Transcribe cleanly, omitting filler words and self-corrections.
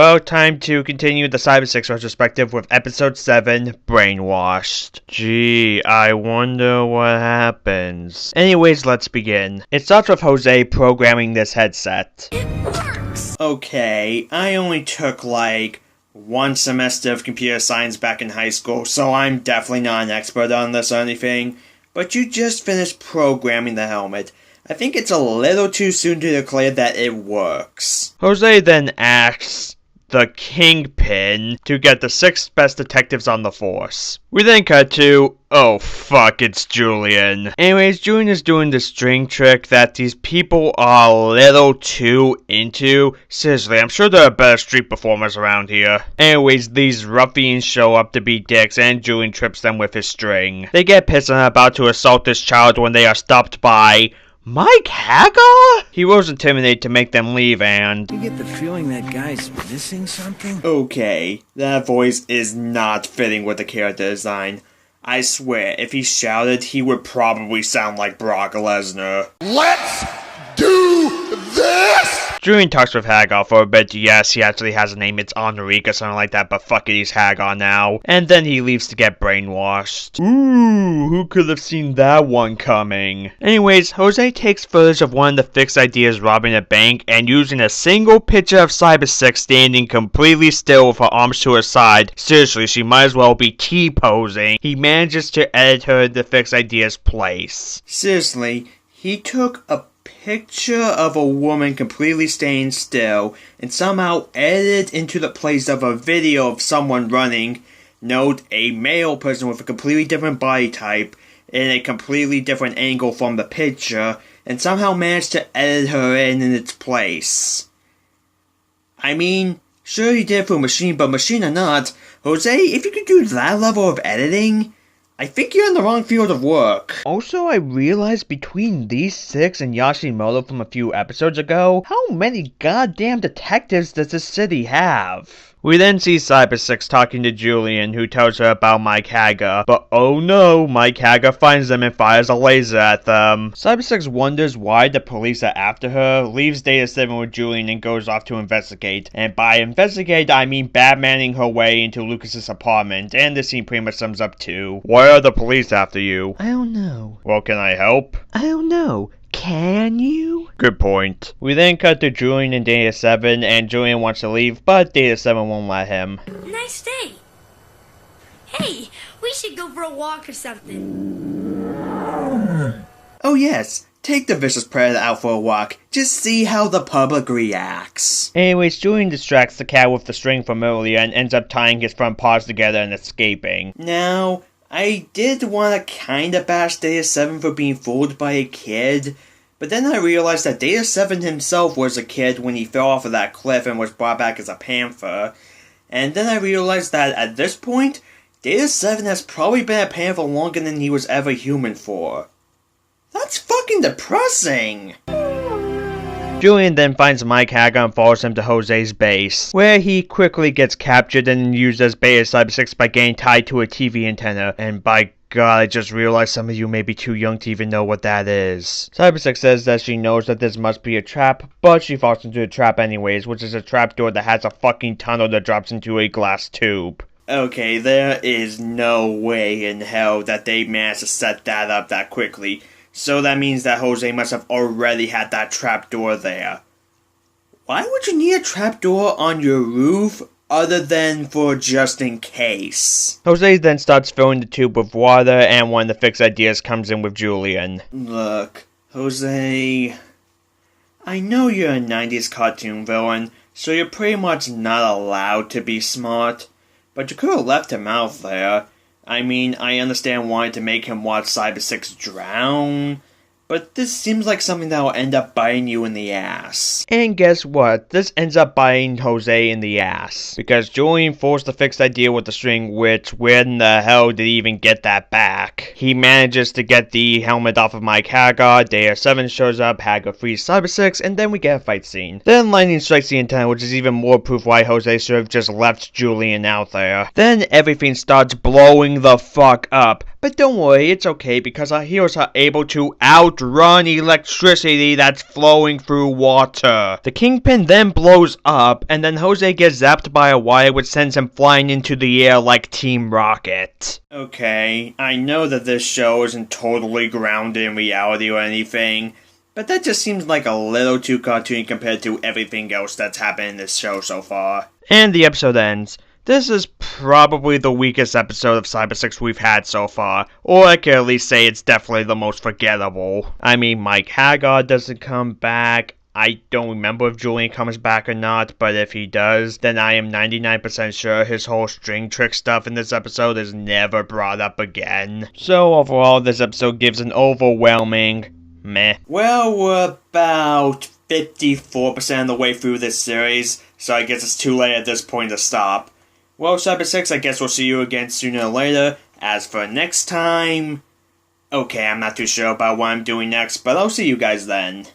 well, time to continue the Cybersix retrospective with episode 7, Brainwashed. Gee, I wonder what happens. Anyways, let's begin. It starts with Jose programming this headset. It works! Okay, I only took like one semester of computer science back in high school, so I'm definitely not an expert on this or anything. But you just finished programming the helmet. I think it's a little too soon to declare that it works. Jose then asks the Kingpin to get the 6 best detectives on the force. We then cut to, oh fuck, it's Julian. Anyways, Julian is doing the string trick that these people are a little too into. Seriously, I'm sure there are better street performers around here. Anyways, these ruffians show up to be dicks and Julian trips them with his string. They get pissed and are about to assault this child when they are stopped by Mike Hagar? He was intimidated to make them leave and... You get the feeling that guy's missing something? Okay, that voice is not fitting with the character design. I swear, if he shouted, he would probably sound like Brock Lesnar. Let's do this! Julian talks with Hagar for a bit. Yes, he actually has a name. It's Enrique or something like that, but fuck it, he's Hagar now. And then he leaves to get brainwashed. Ooh, who could have seen that one coming? Anyways, Jose takes footage of one of the fixed ideas robbing a bank and using a single picture of Cybersix standing completely still with her arms to her side. Seriously, she might as well be T-posing. He manages to edit her in the fixed idea's place. Seriously, he took a picture of a woman completely staying still and somehow edited into the place of a video of someone running. Note, a male person with a completely different body type in a completely different angle from the picture, and somehow managed to edit her in its place. I mean, sure he did it for machine, but machine or not, Jose, if you could do that level of editing, I think you're in the wrong field of work. Also, I realized between these 6 and Yashimoto from a few episodes ago, how many goddamn detectives does this city have? We then see Cybersix talking to Julian, who tells her about Mike Hagar, but oh no, Mike Hagar finds them and fires a laser at them. Cybersix wonders why the police are after her, leaves Data 7 with Julian and goes off to investigate. And by investigate, I mean Batmaning her way into Lucas's apartment, and this scene pretty much sums up to, why are the police after you? I don't know. Well, can I help? I don't know. Can you? Good point. We then cut to Julian and Data 7, and Julian wants to leave, but Data 7 won't let him. Nice day. Hey, we should go for a walk or something. Oh yes, take the vicious predator out for a walk. Just see how the public reacts. Anyways, Julian distracts the cat with the string from earlier and ends up tying his front paws together and escaping. Now, I did want to kinda bash Data 7 for being fooled by a kid, but then I realized that Data 7 himself was a kid when he fell off of that cliff and was brought back as a panther. And then I realized that at this point, Data 7 has probably been a panther longer than he was ever human for. That's fucking depressing! Julian then finds Mike Hagar and follows him to Jose's base, where he quickly gets captured and used as bait as Cybersix by getting tied to a TV antenna. And by God, I just realized some of you may be too young to even know what that is. Cybersix says that she knows that this must be a trap, but she falls into the trap anyways, which is a trapdoor that has a fucking tunnel that drops into a glass tube. Okay, there is no way in hell that they managed to set that up that quickly. So that means that Jose must have already had that trapdoor there. Why would you need a trapdoor on your roof other than for just in case? Jose then starts filling the tube with water, and one of the fixed ideas comes in with Julian. Look, Jose, I know you're a 90s cartoon villain, so you're pretty much not allowed to be smart, but you could have left him out there. I mean, I understand wanting to make him watch Cybersix drown, but this seems like something that will end up biting you in the ass. And guess what? This ends up biting Jose in the ass. Because Julian forced the fixed idea with the string, which, when the hell did he even get that back? He manages to get the helmet off of Mike Hagar, Data 7 shows up, Hagar frees Cybersix, and then we get a fight scene. Then lightning strikes the antenna, which is even more proof why Jose should have just left Julian out there. Then everything starts blowing the fuck up. But don't worry, it's okay because our heroes are able to outrun electricity that's flowing through water. The Kingpin then blows up, and then Jose gets zapped by a wire which sends him flying into the air like Team Rocket. Okay, I know that this show isn't totally grounded in reality or anything, but that just seems like a little too cartoony compared to everything else that's happened in this show so far. And the episode ends. This is probably the weakest episode of Cybersix we've had so far, or I can at least say it's definitely the most forgettable. I mean, Mike Haggard doesn't come back. I don't remember if Julian comes back or not, but if he does, then I am 99% sure his whole string trick stuff in this episode is never brought up again. So overall, this episode gives an overwhelming meh. Well, we're about 54% of the way through this series, so I guess it's too late at this point to stop. Well, Cybersix, I guess we'll see you again sooner or later. As for next time... Okay, I'm not too sure about what I'm doing next, but I'll see you guys then.